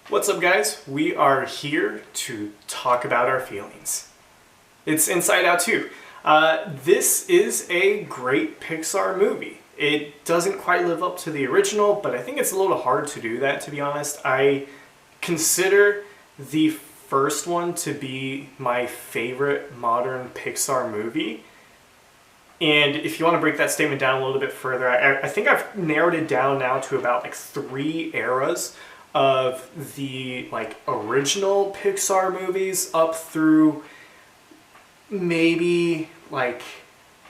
What's up, guys? We are here to talk about our feelings. It's Inside Out 2. This is a great Pixar movie. It doesn't quite live up to the original, but I think it's a little hard to do that, to be honest. I consider the first one to be my favorite modern Pixar movie. And if you want to break that statement down a little bit further, I think I've narrowed it down now to about like 3 eras of the original Pixar movies up through maybe like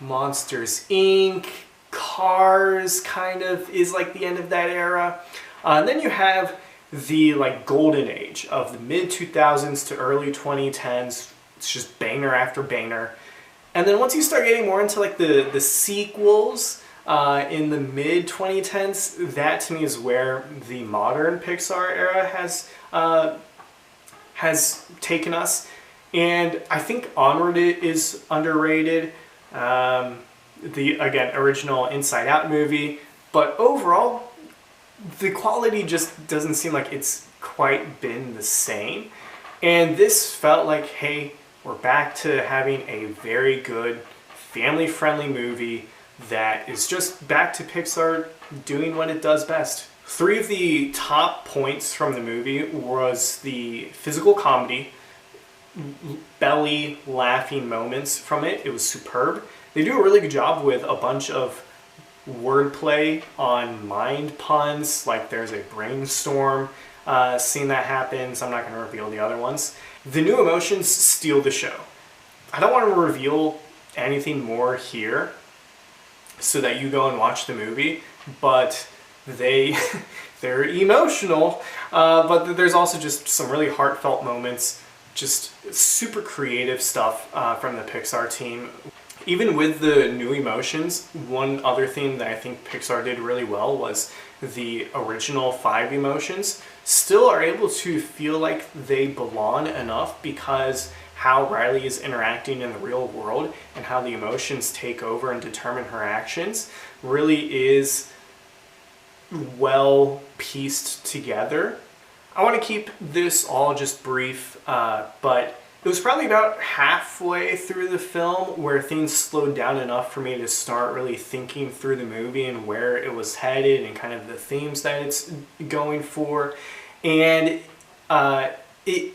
Monsters Inc., Cars kind of is like the end of that era. And then you have the golden age of the mid 2000s to early 2010s. It's just banger after banger. And then once you start getting more into the sequels in the mid 2010s, that to me is where the modern Pixar era has taken us. And I think Onward is underrated. The original Inside Out movie, but overall, the quality just doesn't seem like it's quite been the same. And this felt like, hey, we're back to having a very good, family-friendly movie that is just back to Pixar doing what it does best. 3 of the top points from the movie was the physical comedy, belly laughing moments from it. It was superb. They do a really good job with a bunch of wordplay on mind puns, like there's a brainstorm scene that happens. I'm not going to reveal the other ones. The new emotions steal the show. I don't want to reveal anything more here so that you go and watch the movie, but they're emotional, but there's also just some really heartfelt moments, just super creative stuff from the Pixar team. Even with the new emotions, one other thing that I think Pixar did really well was the original 5 emotions still are able to feel like they belong enough because how Riley is interacting in the real world and how the emotions take over and determine her actions really is well pieced together. I want to keep this all just brief, but it was probably about halfway through the film where things slowed down enough for me to start really thinking through the movie and where it was headed and kind of the themes that it's going for. And it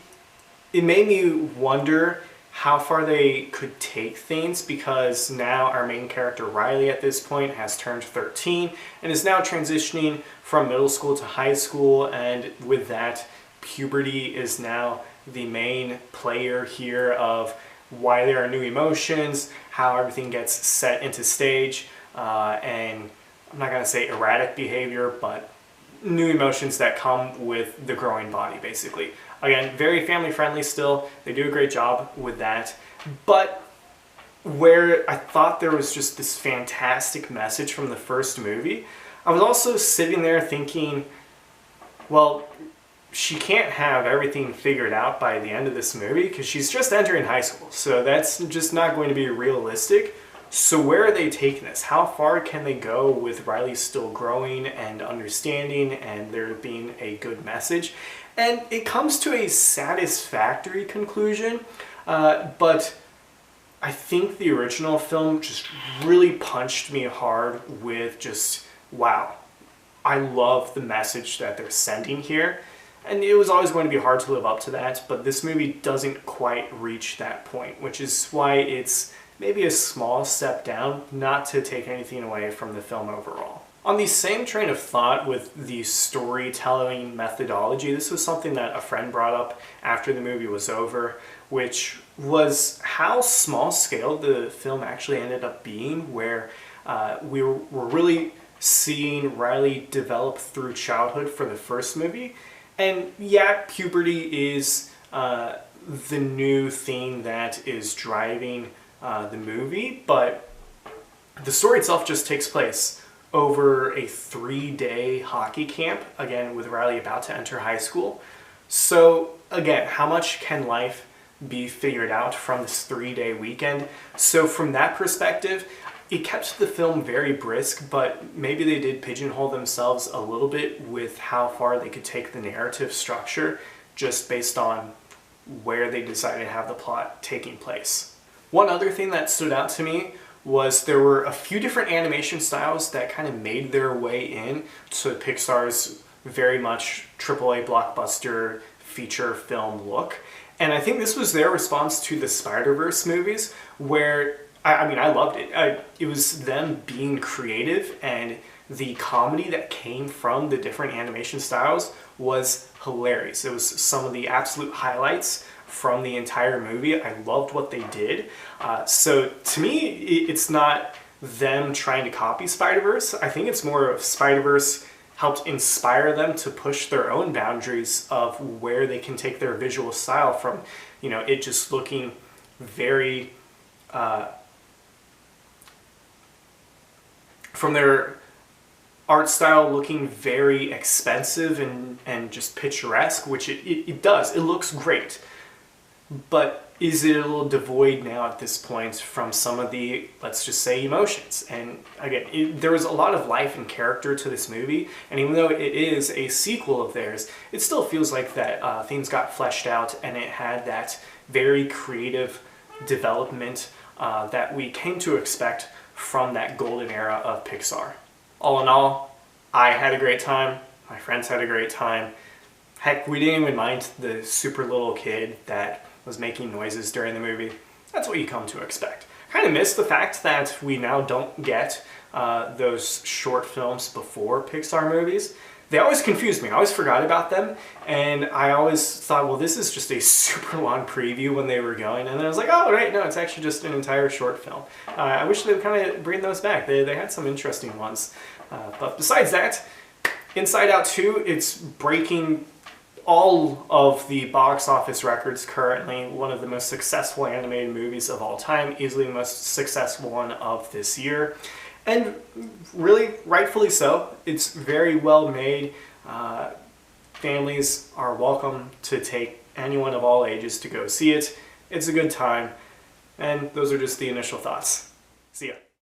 made me wonder how far they could take things, because now our main character Riley at this point has turned 13 and is now transitioning from middle school to high school, and with that, puberty is now the main player here of why there are new emotions, how everything gets set into stage, and I'm not going to say erratic behavior, but new emotions that come with the growing body, basically. Again, very family friendly still. They do a great job with that. But where I thought there was just this fantastic message from the first movie, I was also sitting there thinking, well, she can't have everything figured out by the end of this movie because she's just entering high school. So that's just not going to be realistic. So where are they taking this? How far can they go with Riley still growing and understanding and there being a good message? And it comes to a satisfactory conclusion, but I think the original film just really punched me hard with just, wow, I love the message that they're sending here. And it was always going to be hard to live up to that, but this movie doesn't quite reach that point, which is why it's maybe a small step down, not to take anything away from the film overall. On the same train of thought with the storytelling methodology, this was something that a friend brought up after the movie was over, which was how small scale the film actually ended up being, where we were really seeing Riley develop through childhood for the first movie. And yeah, puberty is the new thing that is driving the movie, but the story itself just takes place over a 3-day hockey camp, again with Riley about to enter high school. So again, how much can life be figured out from this 3-day weekend? So from that perspective, it kept the film very brisk, but maybe they did pigeonhole themselves a little bit with how far they could take the narrative structure just based on where they decided to have the plot taking place. One other thing that stood out to me was there were a few different animation styles that kind of made their way in to Pixar's very much AAA blockbuster feature film look. And I think this was their response to the Spider-Verse movies, where, I mean, I loved it. It was them being creative, and the comedy that came from the different animation styles was hilarious. It was some of the absolute highlights from the entire movie. I loved what they did. So to me, it's not them trying to copy Spider-Verse. I think it's more of Spider-Verse helped inspire them to push their own boundaries of where they can take their visual style from, you know, it just looking very, from their art style looking very expensive and just picturesque, which it does. It looks great. But is it a little devoid now at this point from some of the, let's just say, emotions? And again, there was a lot of life and character to this movie, and even though it is a sequel of theirs, it still feels like that things got fleshed out and it had that very creative development that we came to expect from that golden era of Pixar. All in all, I had a great time. My friends had a great time. Heck, we didn't even mind the super little kid that was making noises during the movie. That's what you come to expect. Kind of miss the fact that we now don't get those short films before Pixar movies. They always confused me. I always forgot about them, and I always thought, well, this is just a super long preview when they were going, and then I was like, oh, right, no, it's actually just an entire short film. I wish they would kind of bring those back. They had some interesting ones. But besides that, Inside Out 2, it's breaking all of the box office records currently. One of the most successful animated movies of all time, easily the most successful one of this year. And really, rightfully so. It's very well made. Families are welcome to take anyone of all ages to go see it. It's a good time. And those are just the initial thoughts. See ya.